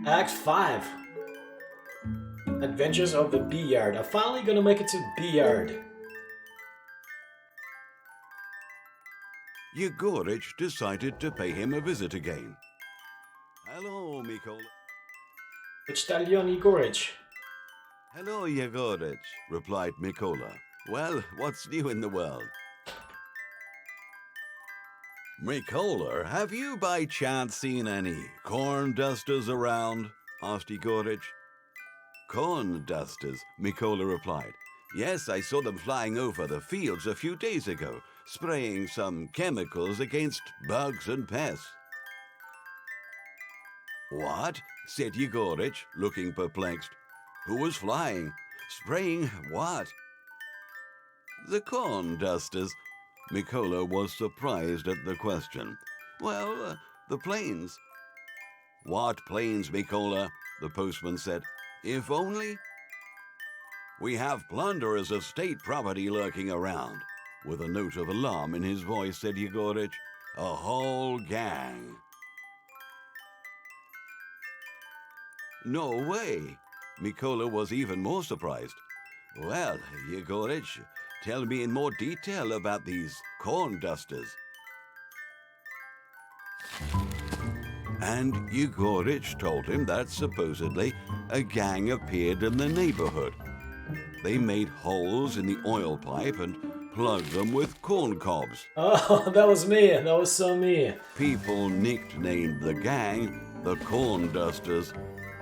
Act 5. Adventures of the Bee Yard. I'm finally gonna make it to Bee Yard. Yegorich decided to pay him a visit again. Hello, Mikola. Почтальон Егорыч. Hello, Yegorich, replied Mikola. Well, what's new in the world? Mikola, have you by chance seen any corn dusters around? Asked Yegorich. Corn dusters, Mikola replied. Yes, I saw them flying over the fields a few days ago, spraying some chemicals against bugs and pests. What? Said Yegorich, looking perplexed. Who was flying? Spraying what? The corn dusters. Mikola was surprised at the question. Well, the planes. What planes, Mikola? The postman said. If only... We have plunderers of state property lurking around. With a note of alarm in his voice, said Yegorich. A whole gang. No way. Mikola was even more surprised. Well, Yegorich, tell me in more detail about these corn dusters. And Yegorich told him that supposedly a gang appeared in the neighborhood. They made holes in the oil pipe and plugged them with corn cobs. Oh, that was me. That was so me. People nicknamed the gang the Corn Dusters,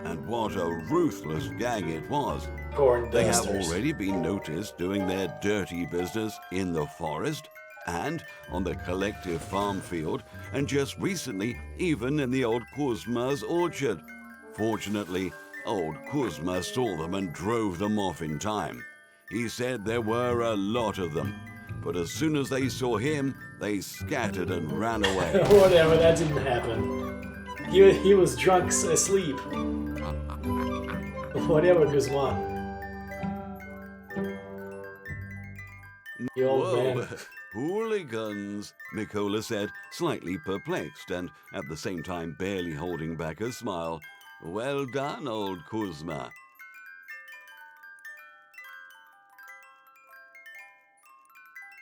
and what a ruthless gang it was. Corn They have dusters. already been noticed doing their dirty business in the forest and on the collective farm field, and just recently even in the old Kuzma's orchard. Fortunately, old Kuzma saw them and drove them off in time. He said there were a lot of them, but as soon as they saw him, they scattered and ran away. Whatever, that didn't happen. He was drunk, asleep. Whatever, Guzman. The old man. Hooligans, Mikola said, slightly perplexed and at the same time barely holding back a smile. Well done, old Kuzma.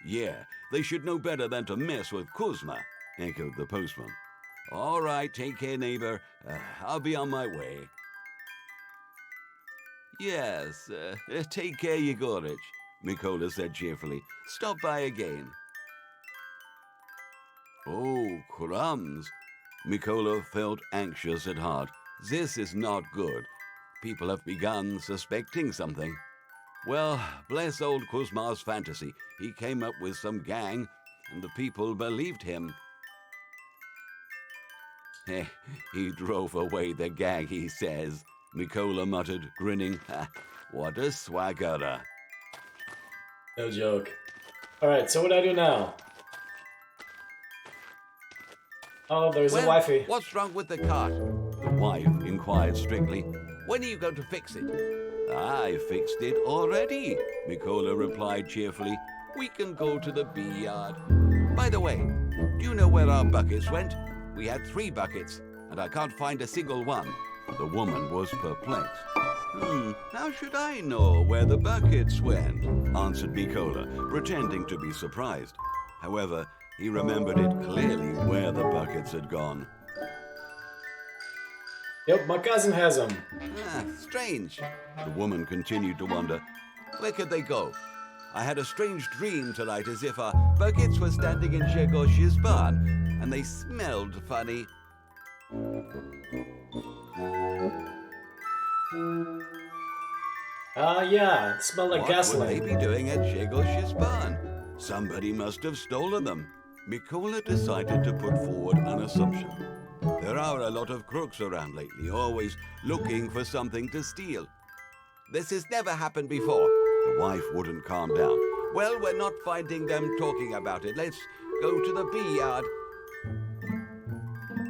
Yeah, they should know better than to mess with Kuzma, echoed the postman. All right, take care, neighbor. I'll be on my way. Yes, take care, Yegorich, Mikola said cheerfully. Stop by again. Oh, crumbs. Mikola felt anxious at heart. This is not good. People have begun suspecting something. Well, bless old Kuzma's fantasy. He came up with some gang, and the people believed him. He drove away the gang, he says, Mikola muttered, grinning. What a swaggerer. No joke. Alright, so what do I do now? Oh, there's a wifey. What's wrong with the cart? The wife inquired strictly. When are you going to fix it? I fixed it already, Mikola replied cheerfully. We can go to the bee yard. By the way, do you know where our buckets went? We had 3 buckets, and I can't find a single one. The woman was perplexed. How should I know where the buckets went? Answered Mikola, pretending to be surprised. However, he remembered it clearly where the buckets had gone. Yep, my cousin has them. Strange. The woman continued to wonder. Where could they go? I had a strange dream tonight as if our buckets were standing in Grzegosi's barn, and they smelled funny. Yeah, it smelled like What gasoline. would they be doing at Grzegosi's barn? Somebody must have stolen them. Mikola decided to put forward an assumption. There are a lot of crooks around lately, always looking for something to steal. This has never happened before. The wife wouldn't calm down. Well, we're not finding them talking about it. Let's go to the bee yard.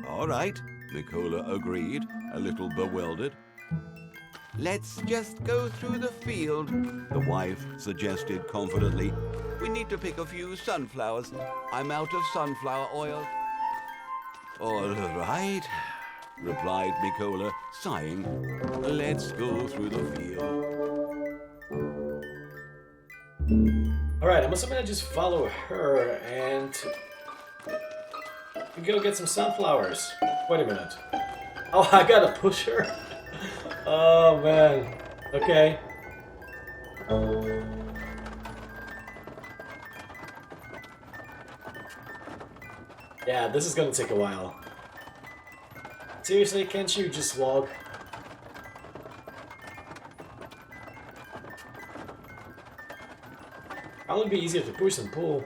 All right, Mikola agreed, a little bewildered. Let's just go through the field, the wife suggested confidently. We need to pick a few sunflowers. I'm out of sunflower oil. All right. replied Mikola, sighing. Let's go through the field. Alright, I'm assuming I just follow her and go get some sunflowers. Wait a minute. Oh, I gotta push her? Oh, man. Okay. Yeah, this is gonna take a while. Seriously, can't you just walk? Probably be easier to push than pull.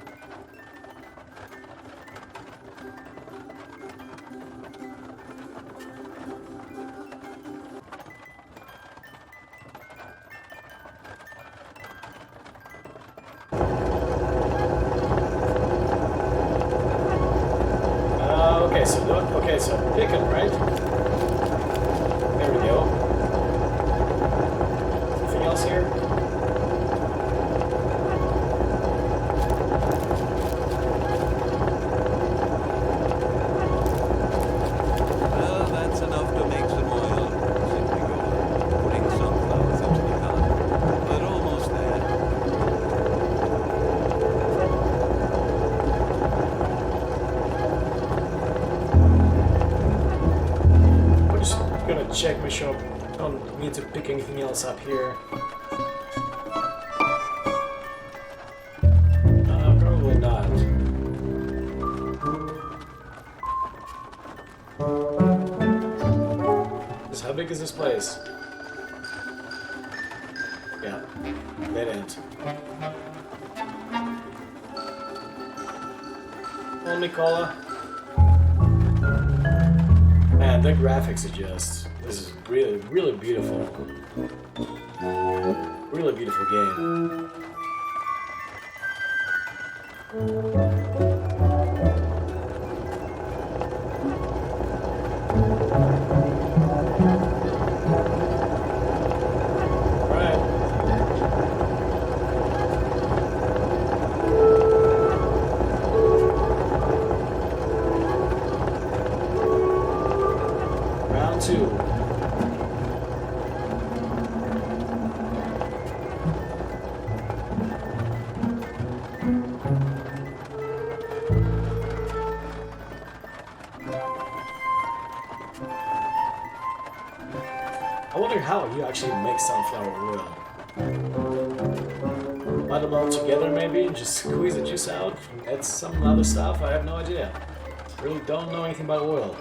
Okay, so pick them, right? There we go. Anything else here? Well, that's enough to make some oil, said Mikola, putting sunflowers into the cart. We're almost there. Gonna check, make sure I don't need to pick anything else up here. Probably not. How big is this place? Yeah, dead end. Oh, Mikola. Man, the graphics are just... This is really, really beautiful. Really beautiful game. I wonder how you actually make sunflower oil. Add them all together maybe, and just squeeze the juice out, and add some other stuff, I have no idea. Really don't know anything about oil.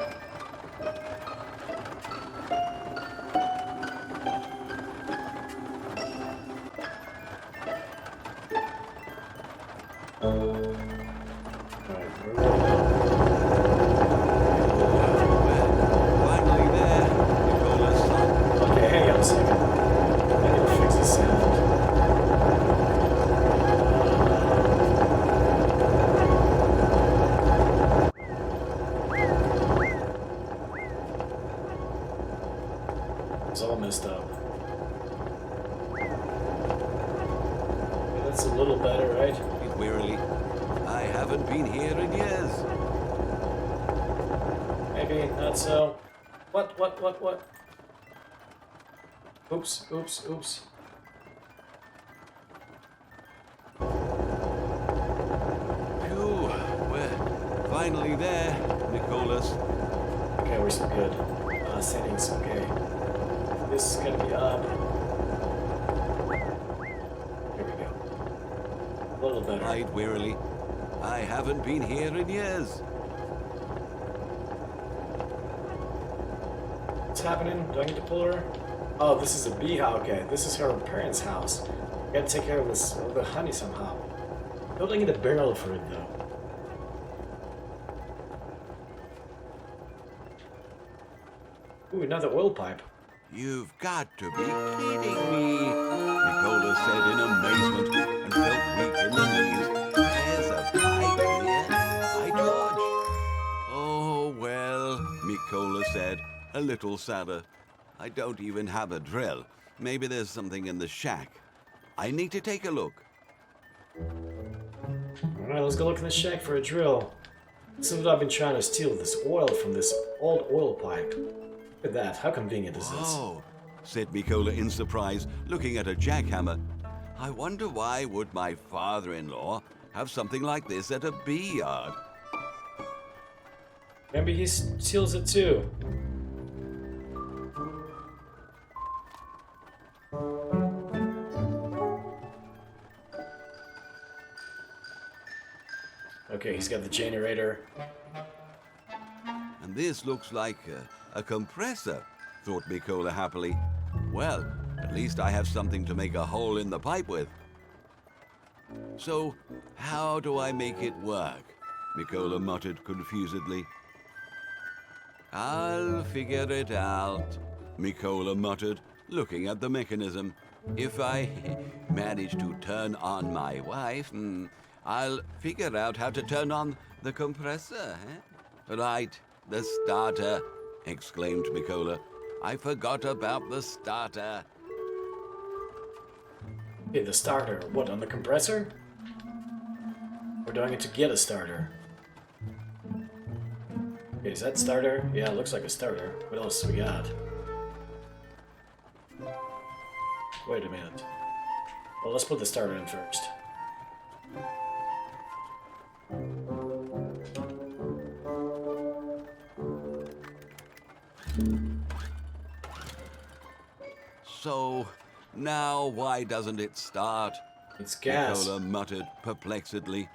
It's all messed up. That's a little better, right? Wearily. I haven't been here in years. Maybe not so. What? Oops. Phew, we're finally there, Nicholas. Okay, we're still good. Settings, okay. This is gonna be up. Here we go. A little better. Cried wearily. I haven't been here in years. What's happening? Do I need to pull her? Oh, this is a bee house. Okay, this is her parents' house. Gotta take care of this, of the honey somehow. Don't need a barrel for it though. Ooh, another oil pipe. You've got to be kidding me, Mikola said in amazement and felt weak in the knees. There's a pipe here, by George. Oh, well, Mikola said, a little sadder. I don't even have a drill. Maybe there's something in the shack. I need to take a look. Alright, let's go look in the shack for a drill. Since I've been trying to steal this oil from this old oil pipe. Look at that, how convenient is this? Oh, said Mikola in surprise, looking at a jackhammer. I wonder why would my father-in-law have something like this at a bee yard? Maybe he steals it too. Okay, he's got the generator. And this looks like a compressor, thought Mikola happily. Well, at least I have something to make a hole in the pipe with. So, how do I make it work? Mikola muttered confusedly. I'll figure it out, Mikola muttered, looking at the mechanism. If I manage to turn on my wife, I'll figure out how to turn on the compressor. Right, the starter, exclaimed Mikola. I forgot about the starter. Okay, the starter. What, on the compressor? Or do I need to get a starter? Okay, is that starter? Yeah, it looks like a starter. What else we got? Wait a minute. Well, let's put the starter in first. So, now why doesn't it start? It's gas. Mikola muttered perplexedly.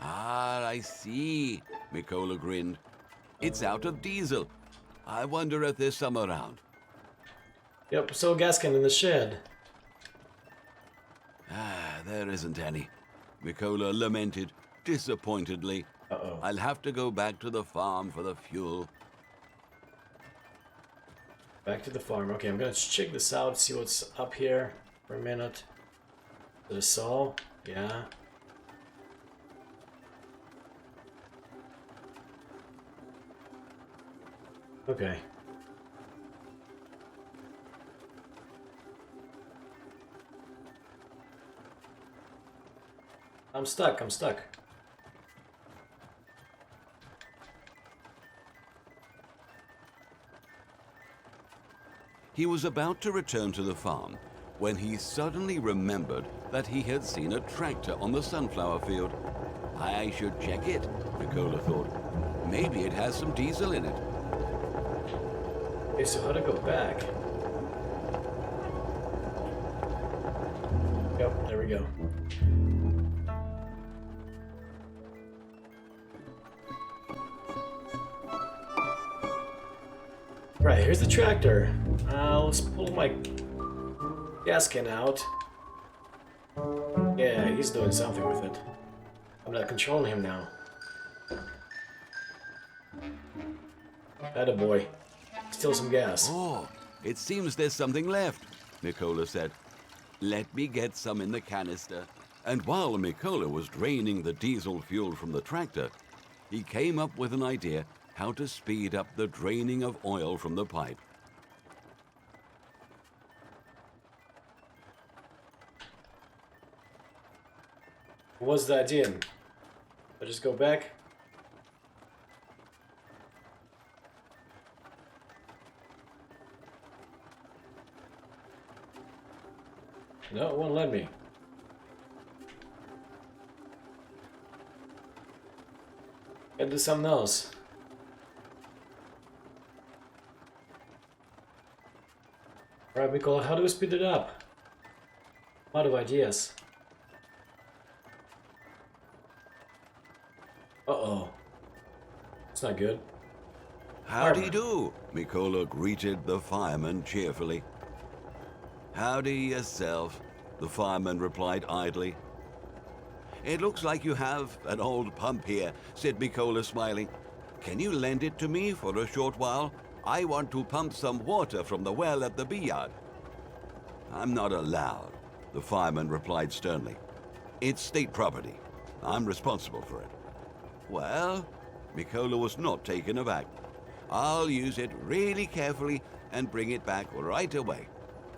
Ah, I see, Mikola grinned. It's out of diesel. I wonder if there's some around. Yep, so a gas can in the shed. Ah, there isn't any, Mikola lamented disappointedly. Uh-oh. I'll have to go back to the farm for the fuel. Back to the farm. Okay, I'm gonna check this out, see what's up here for a minute. The saw? Yeah. Okay. I'm stuck. He was about to return to the farm when he suddenly remembered that he had seen a tractor on the sunflower field. I should check it, Mikola thought. Maybe it has some diesel in it. Okay, so how to go back? Yep, there we go. Right, here's the tractor. Let's pull my gas can out. Yeah, he's doing something with it. I'm not controlling him now. Attaboy. Steal some gas. Oh, it seems there's something left, Mikola said. Let me get some in the canister. And while Mikola was draining the diesel fuel from the tractor, he came up with an idea how to speed up the draining of oil from the pipe. What's the idea? I just go back? No, it won't let me. Gotta do something else. Alright, Mikola, how do we speed it up? I'm out of ideas. Uh-oh. It's not good. Howdy do, Mikola greeted the fireman cheerfully. Howdy yourself, the fireman replied idly. It looks like you have an old pump here, said Mikola, smiling. Can you lend it to me for a short while? I want to pump some water from the well at the bee yard. I'm not allowed, the fireman replied sternly. It's state property. I'm responsible for it. Well, Mikola was not taken aback. I'll use it really carefully and bring it back right away.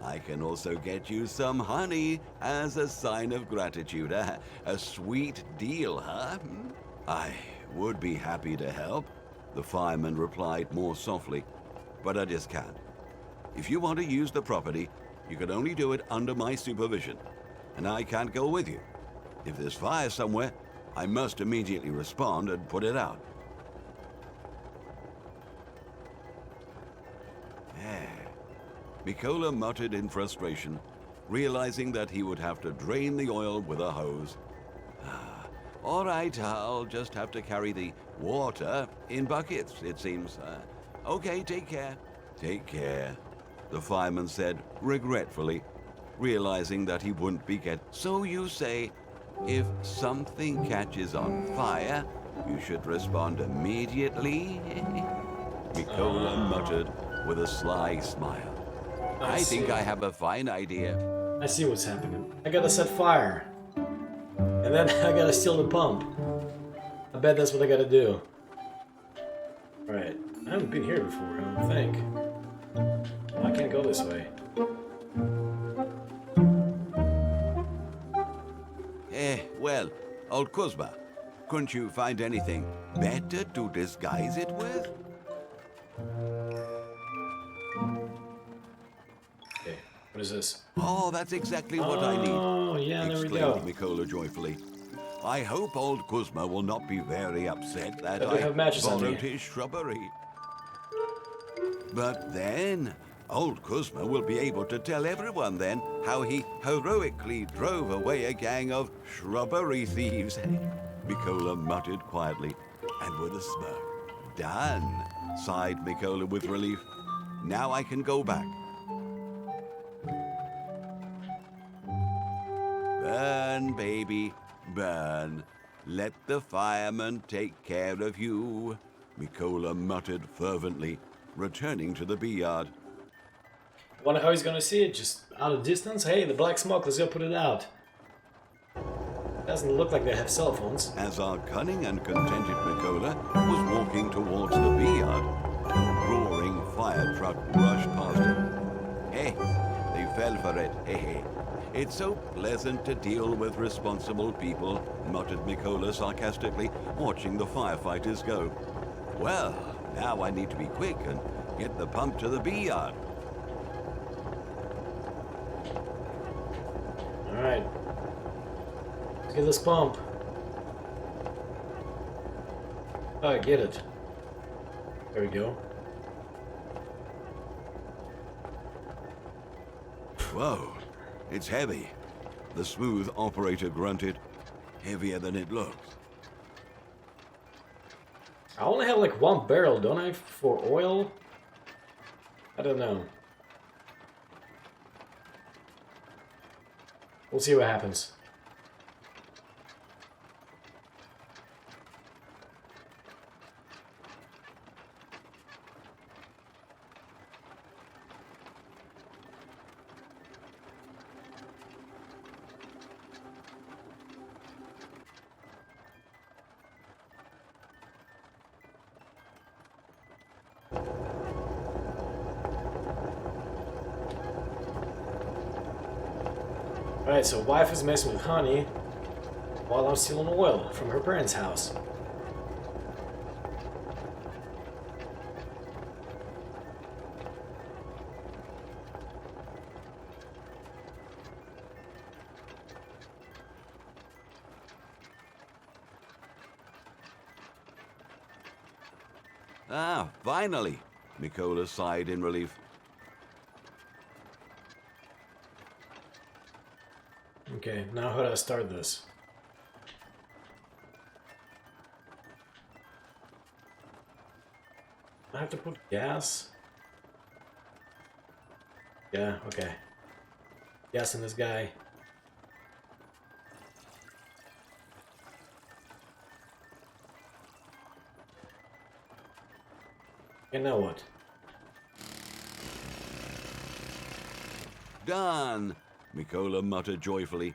I can also get you some honey as a sign of gratitude. A sweet deal, huh? I would be happy to help, the fireman replied more softly, but I just can't. If you want to use the property, you can only do it under my supervision, and I can't go with you. If there's fire somewhere, I must immediately respond and put it out. Mikola muttered in frustration, realizing that he would have to drain the oil with a hose. All right, I'll just have to carry the water in buckets, it seems. Okay, take care. Take care, the fireman said regretfully, realizing that he wouldn't be So you say, if something catches on fire, you should respond immediately? Mikola muttered with a sly smile. I think I have a fine idea. I see what's happening. I gotta set fire. And then I gotta steal the pump. I bet that's what I gotta do. Right. I haven't been here before, I don't think. Well, I can't go this way. Well, old Kuzma, couldn't you find anything better to disguise it with? Okay, what is this? Oh, that's exactly what I need. Oh, yeah, there we go. Exclaimed Mikola joyfully. I hope old Kuzma will not be very upset that I do have matches on borrowed me. his shrubbery. But then, old Kuzma will be able to tell everyone then how he heroically drove away a gang of shrubbery thieves. Mikola muttered quietly and with a smirk. Done, sighed Mikola with relief. Now I can go back. Burn, baby, burn. Let the fireman take care of you, Mikola muttered fervently, returning to the bee yard. Wonder how he's gonna see it, just out of distance? Hey, the black smoke, let's go put it out. Doesn't look like they have cell phones. As our cunning and contented Mikola was walking towards the bee yard, a roaring fire truck rushed past him. Hey, they fell for it, hey, hey. It's so pleasant to deal with responsible people, muttered Mikola sarcastically, watching the firefighters go. Well, now I need to be quick and get the pump to the bee yard. Alright. Let's get this pump. Oh, I get it. There we go. Whoa, it's heavy. The smooth operator grunted. Heavier than it looks. I only have like one barrel, don't I, for oil? I don't know. We'll see what happens. Alright, so wife is messing with honey while I'm stealing oil from her parents' house. Ah, finally, Mikola sighed in relief. Okay, now how do I start this? I have to put gas? Yeah, okay. Gas in this guy. And now what? Done, Mikola muttered joyfully.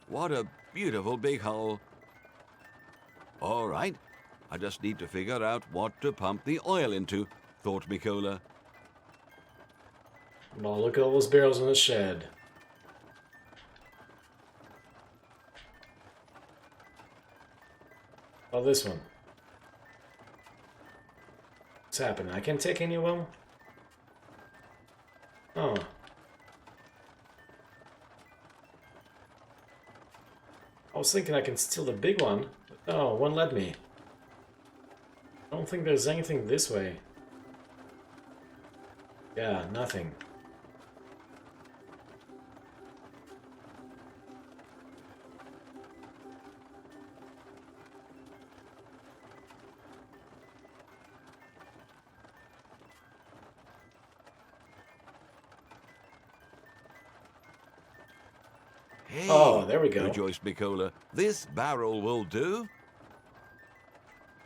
What a beautiful big hole. All right, I just need to figure out what to pump the oil into, thought Mikola. Well, look at all those barrels in the shed. Oh, this one. What's happening? I can't take any of them? Oh. I was thinking I can steal the big one, but no, won't let me. I don't think there's anything this way. Yeah, nothing. Hey, Oh, there we go. rejoiced Mikola. This barrel will do.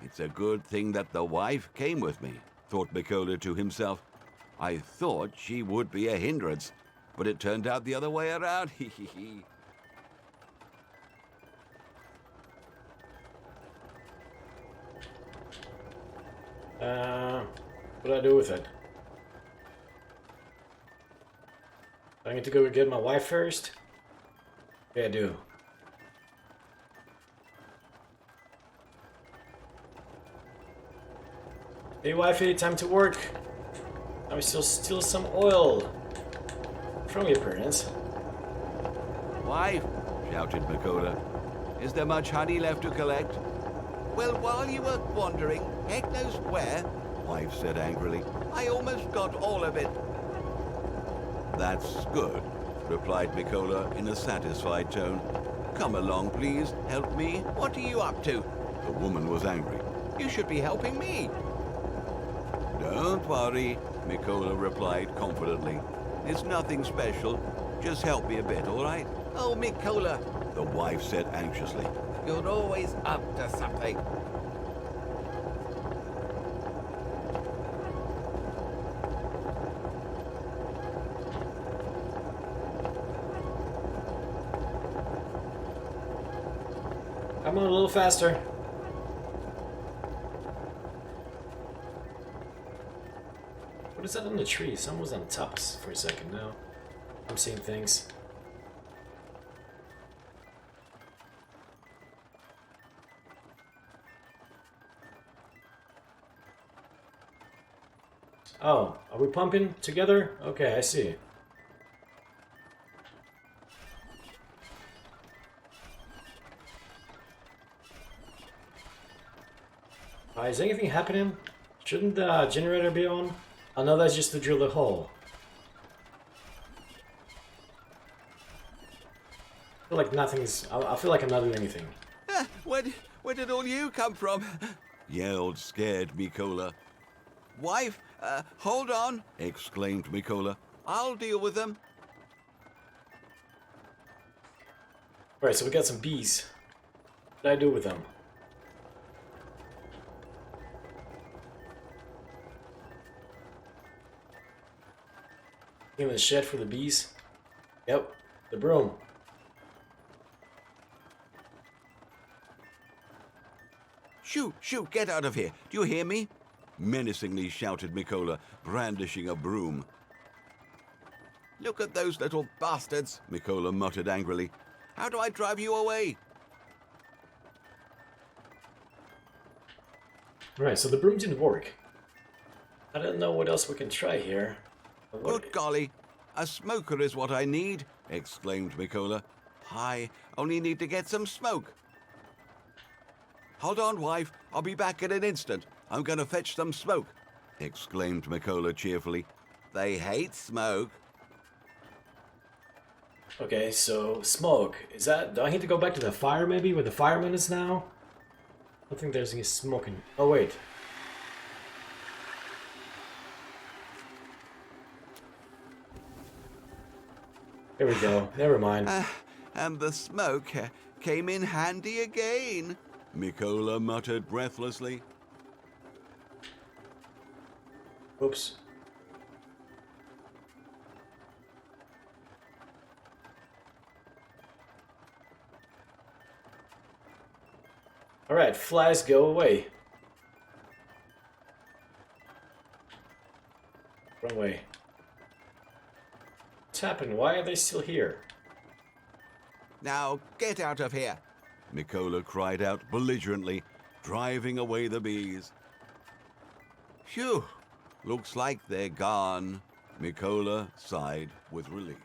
It's a good thing that the wife came with me, thought Mikola to himself. I thought she would be a hindrance, but it turned out the other way around. What do I do with it? I need to go get my wife first? Yeah, I do. Hey wifey, time to work. I will still steal some oil from your parents. Wife, shouted Mikola, is there much honey left to collect? Well, while you were wandering, heck knows where, wife said angrily, I almost got all of it. That's good, replied Mikola in a satisfied tone. Come along, please, help me. What are you up to? The woman was angry. You should be helping me. Don't worry, Mikola replied confidently. It's nothing special. Just help me a bit, all right? Oh, Mikola, the wife said anxiously. You're always up to something. Come on, a little faster. What is that on the tree? Someone was on top for a second now. I'm seeing things. Oh, are we pumping together? Okay, I see. Is anything happening? Shouldn't the generator be on? Oh no, that's just to drill the hole. I feel like nothing's... I feel like I'm not doing anything. Where did all you come from? Yelled scared Mikola. Wife, hold on, exclaimed Mikola. I'll deal with them. Alright, so we got some bees. What do I do with them? In the shed for the bees? Yep, the broom. Shoot, get out of here. Do you hear me? Menacingly shouted Mikola, brandishing a broom. Look at those little bastards, Mikola muttered angrily. How do I drive you away? Right, so the broom didn't work. I don't know what else we can try here. Good golly, a smoker is what I need, exclaimed Mikola. I only need to get some smoke. Hold on, wife, I'll be back in an instant. I'm going to fetch some smoke, exclaimed Mikola cheerfully. They hate smoke. Okay, so smoke. Is that... Do I need to go back to the fire maybe, where the fireman is now? I don't think there's any smoking. Oh, wait. Here we go. Never mind. And the smoke came in handy again, Mikola muttered breathlessly. Oops. Alright, flies go away. Wrong way. What's happened? Why are they still here? Now get out of here, Mikola cried out belligerently, driving away the bees. Phew, looks like they're gone. Mikola sighed with relief.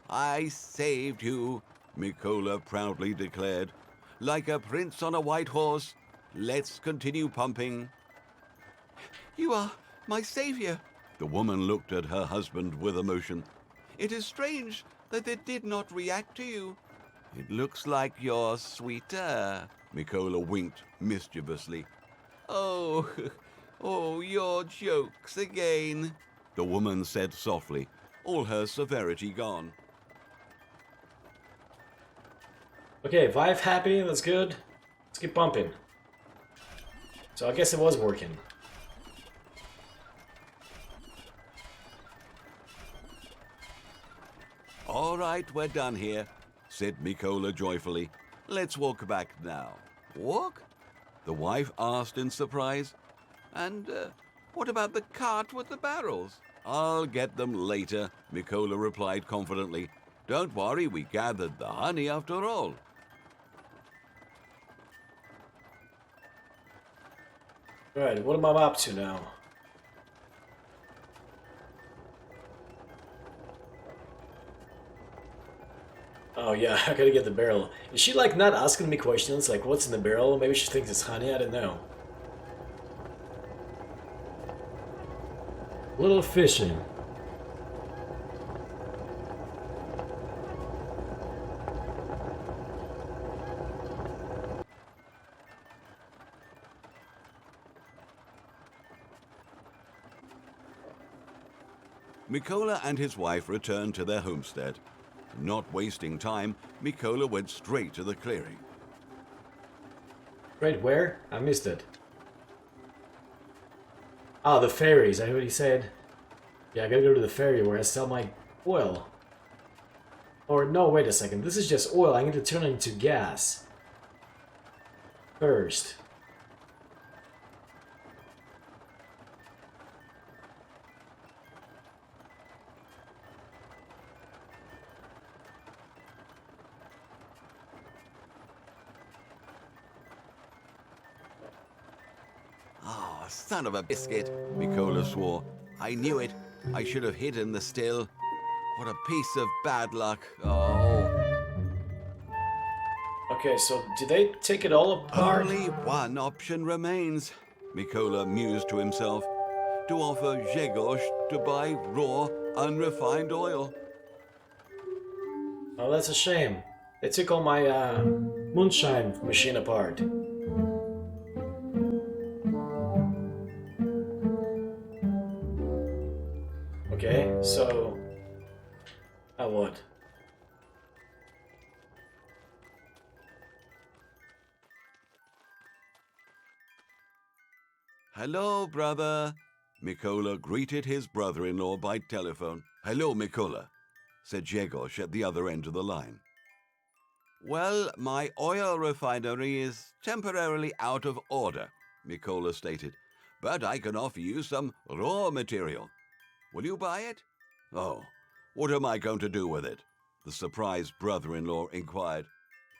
I saved you, Mikola proudly declared. Like a prince on a white horse. Let's continue pumping. You are my savior. The woman looked at her husband with emotion. It is strange that they did not react to you. It looks like you're sweeter. Mikola winked mischievously. Oh, oh, your jokes again, the woman said softly, all her severity gone. Okay, Vive happy, that's good. Let's keep pumping. So I guess it was working. All right, we're done here, said Mikola joyfully. Let's walk back now. Walk? The wife asked in surprise. And what about the cart with the barrels? I'll get them later, Mikola replied confidently. Don't worry, we gathered the honey after all. Alright, what am I up to now? Oh yeah, I gotta get the barrel. Is she like not asking me questions like what's in the barrel? Maybe she thinks it's honey, I don't know. Little fishing. Mikola and his wife returned to their homestead. Not wasting time, Mikola went straight to the clearing. Right, where? I missed it. Ah, the ferries, I heard he said. Yeah, I gotta go to the ferry where I sell my oil. Or no, wait a second, this is just oil, I need to turn it into gas. First. Ah, son of a biscuit, Mikola swore. I knew it. I should have hidden the still. What a piece of bad luck. Oh. Okay, so did they take it all apart? Only one option remains, Mikola mused to himself. To offer Grzegorz to buy raw, unrefined oil. Oh, that's a shame. They took all my moonshine machine apart. Okay, so... Now what? Hello, brother. Mikola greeted his brother-in-law by telephone. Hello, Mikola, said Grzegorz at the other end of the line. Well, my oil refinery is temporarily out of order, Mikola stated, but I can offer you some raw material. Will you buy it? Oh, what am I going to do with it? The surprised brother-in-law inquired.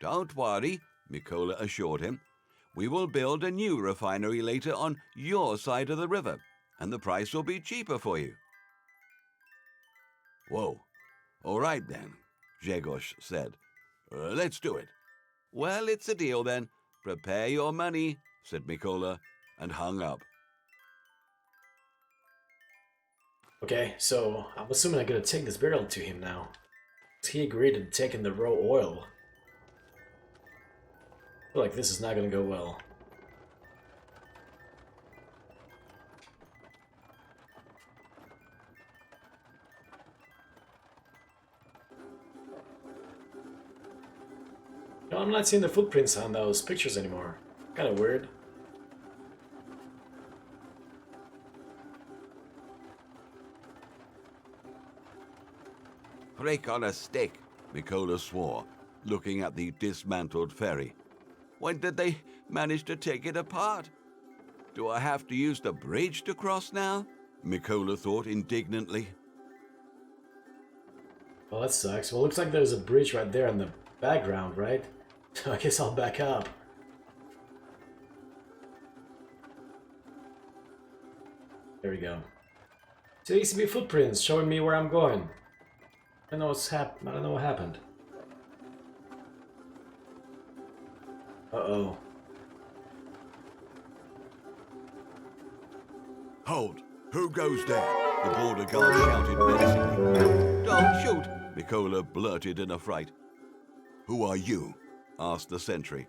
Don't worry, Mikola assured him. We will build a new refinery later on your side of the river, and the price will be cheaper for you. Whoa. All right then, Grzegorz said. Let's do it. Well, it's a deal then. Prepare your money, said Mikola, and hung up. Okay, so I'm assuming I gotta take this barrel to him now. He agreed to taking the raw oil. I feel like this is not gonna go well. No, I'm not seeing the footprints on those pictures anymore. Kinda weird. Break on a stick, Mikola swore, looking at the dismantled ferry. When did they manage to take it apart? Do I have to use the bridge to cross now? Mikola thought indignantly. Well, that sucks. Well, looks like there's a bridge right there in the background, right? So I guess I'll back up. There we go. So there used to be footprints showing me where I'm going. I don't know I don't know what happened. Uh-oh. Hold! Who goes there? The border guard shouted menacingly. Don't shoot! Mikola blurted in a fright. Who are you? Asked the sentry.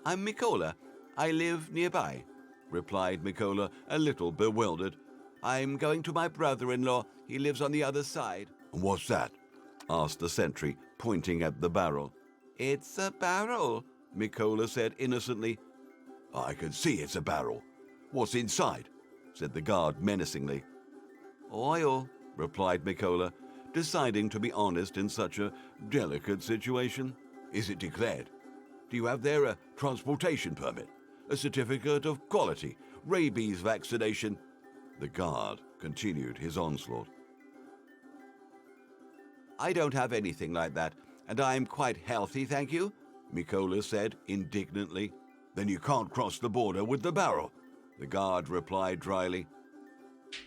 I'm Mikola. I live nearby, replied Mikola, a little bewildered. I'm going to my brother-in-law. He lives on the other side. What's that? Asked the sentry, pointing at the barrel. It's a barrel, Mikola said innocently. I can see it's a barrel. What's inside? Said the guard menacingly. Oil, replied Mikola, deciding to be honest in such a delicate situation. Is it declared? Do you have there a transportation permit, a certificate of quality, rabies vaccination? The guard continued his onslaught. I don't have anything like that, and I'm quite healthy, thank you, Mikola said indignantly. Then you can't cross the border with the barrel, the guard replied dryly.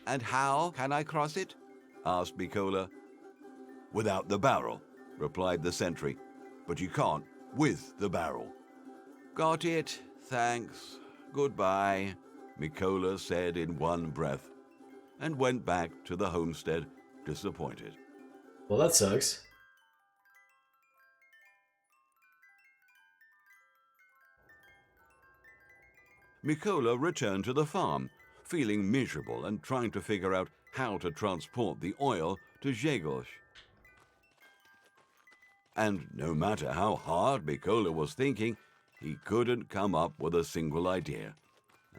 And how can I cross it? Asked Mikola. Without the barrel, replied the sentry. But you can't with the barrel. Got it, thanks. Goodbye, Mikola said in one breath, and went back to the homestead disappointed. Well, that sucks. Mikola returned to the farm, feeling miserable and trying to figure out how to transport the oil to Grzegorz. And no matter how hard Mikola was thinking, he couldn't come up with a single idea,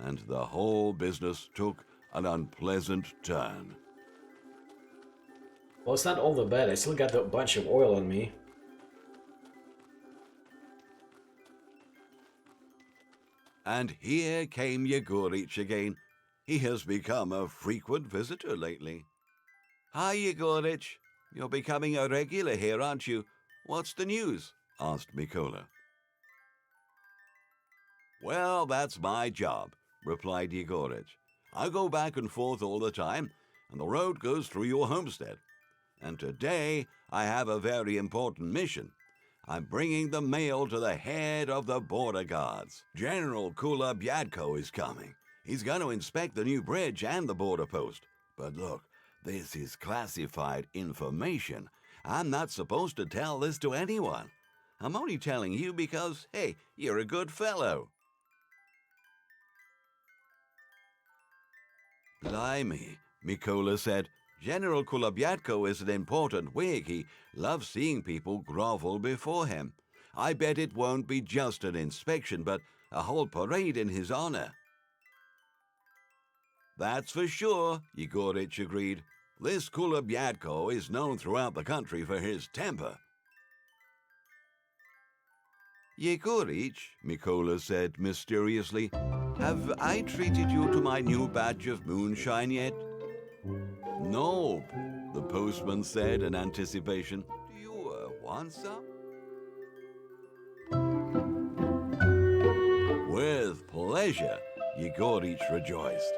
and the whole business took an unpleasant turn. Well, it's not all that bad. I still got a bunch of oil on me. And here came Yegorich again. He has become a frequent visitor lately. Hi, Yegorich. You're becoming a regular here, aren't you? What's the news? Asked Mikola. Well, that's my job, replied Yegorich. I go back and forth all the time, and the road goes through your homestead. And today I have a very important mission. I'm bringing the mail to the head of the border guards. General Kulabyadko is coming. He's going to inspect the new bridge and the border post. But look, this is classified information. I'm not supposed to tell this to anyone. I'm only telling you because, hey, you're a good fellow. Blimey, Mikola said. General Kulabyatko is an important Whig. He loves seeing people grovel before him. I bet it won't be just an inspection, but a whole parade in his honor. That's for sure, Yegorich agreed. This Kulabyatko is known throughout the country for his temper. Yegorich, Mikola said mysteriously, have I treated you to my new batch of moonshine yet? No, the postman said in anticipation. Do you want some? With pleasure, Yegorich rejoiced.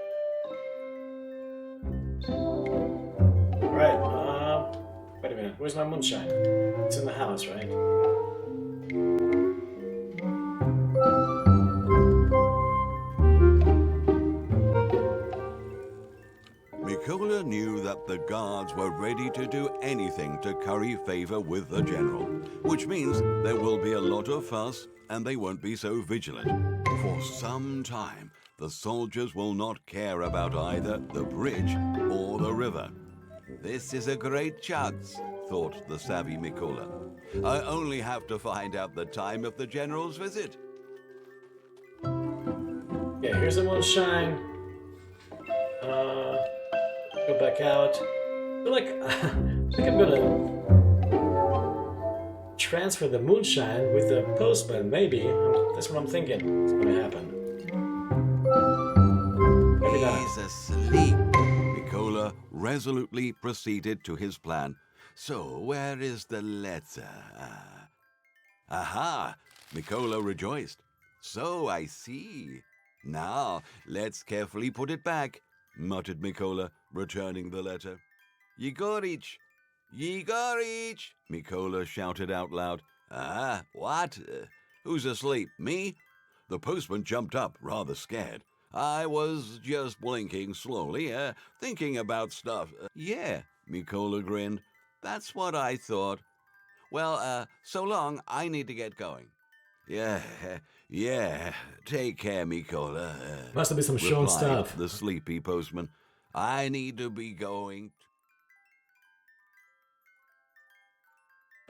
Right, wait a minute. Where's my moonshine? It's in the house, right? Mikola knew that the guards were ready to do anything to curry favor with the general, which means there will be a lot of fuss and they won't be so vigilant. For some time, the soldiers will not care about either the bridge or the river. This is a great chance, thought the savvy Mikola. I only have to find out the time of the general's visit. Yeah, here's the moonshine. Go back out. I feel like I'm gonna transfer the moonshine with the postman. Maybe that's what I'm thinking. It's gonna happen. Maybe not. He's asleep. Mikola resolutely proceeded to his plan. So where is the letter? Aha! Mikola rejoiced. So I see. Now let's carefully put it back. muttered Mikola, returning the letter. Yegorich! Yegorich! Mikola shouted out loud. Ah, what? Who's asleep? Me? The postman jumped up, rather scared. I was just blinking slowly, thinking about stuff. Yeah, Mikola grinned. That's what I thought. Well, so long, I need to get going. Yeah, take care, Mikola. Must have been some Sean replied stuff. the sleepy postman. I need to be going.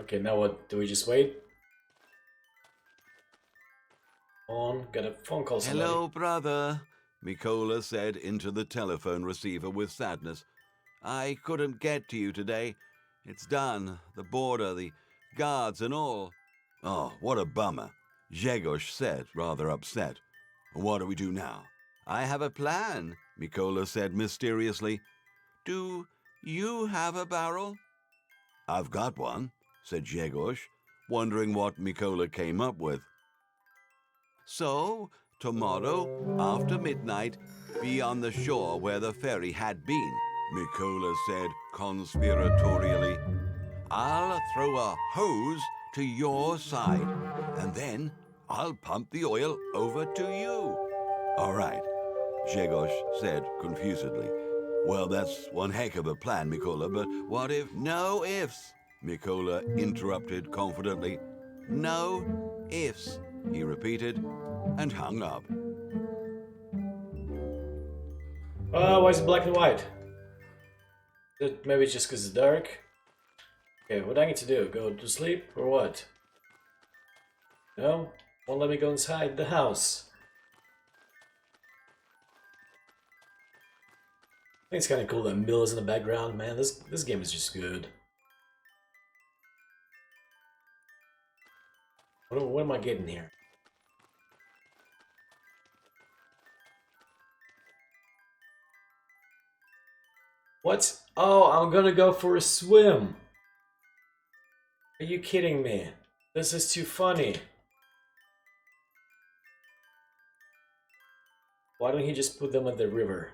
Okay, now what? Do we just wait? Got a phone call. Somebody. Hello, brother, Mikola said into the telephone receiver with sadness. I couldn't get to you today. It's done. The border, the guards and all. Oh, what a bummer, Grzegorz said, rather upset. What do we do now? I have a plan, Mikola said mysteriously. Do you have a barrel? I've got one, said Grzegorz, wondering what Mikola came up with. So, tomorrow, after midnight, be on the shore where the ferry had been, Mikola said conspiratorially. I'll throw a hose to your side, and then I'll pump the oil over to you. All right, Grzegorz said confusedly. Well, that's one heck of a plan, Mikola, but what if... No ifs, Mikola interrupted confidently. No ifs, he repeated, and hung up. Why is it black and white? Maybe it's just because it's dark? Okay, what do I need to do? Go to sleep or what? No? Won't let me go inside the house. I think it's kind of cool that Mill is in the background. Man, this game is just good. What am I getting here? What? Oh, I'm gonna go for a swim. Are you kidding me? This is too funny. Why don't he just put them in the river?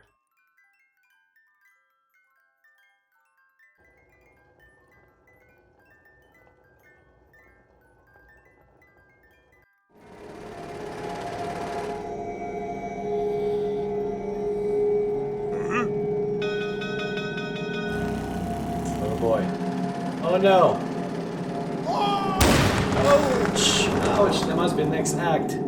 Oh boy. Oh no! Ouch! Ouch! That must be the next act.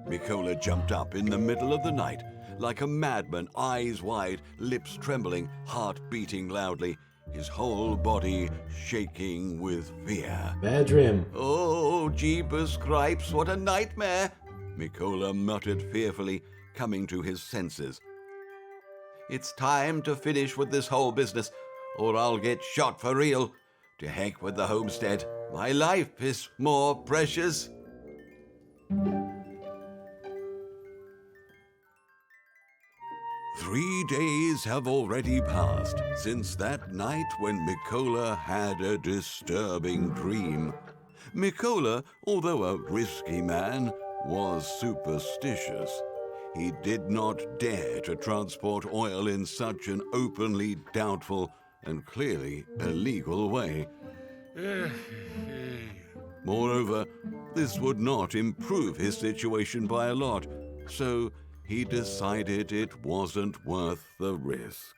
Mikola jumped up in the middle of the night, like a madman, eyes wide, lips trembling, heart beating loudly, his whole body shaking with fear. Bad dream. Oh, jeepers cripes, what a nightmare! Mikola muttered fearfully, coming to his senses. It's time to finish with this whole business, or I'll get shot for real. To heck with the homestead. My life is more precious. 3 days have already passed since that night when Mikola had a disturbing dream. Mikola, although a risky man, was superstitious. He did not dare to transport oil in such an openly doubtful and clearly illegal way. Moreover, this would not improve his situation by a lot, so he decided it wasn't worth the risk.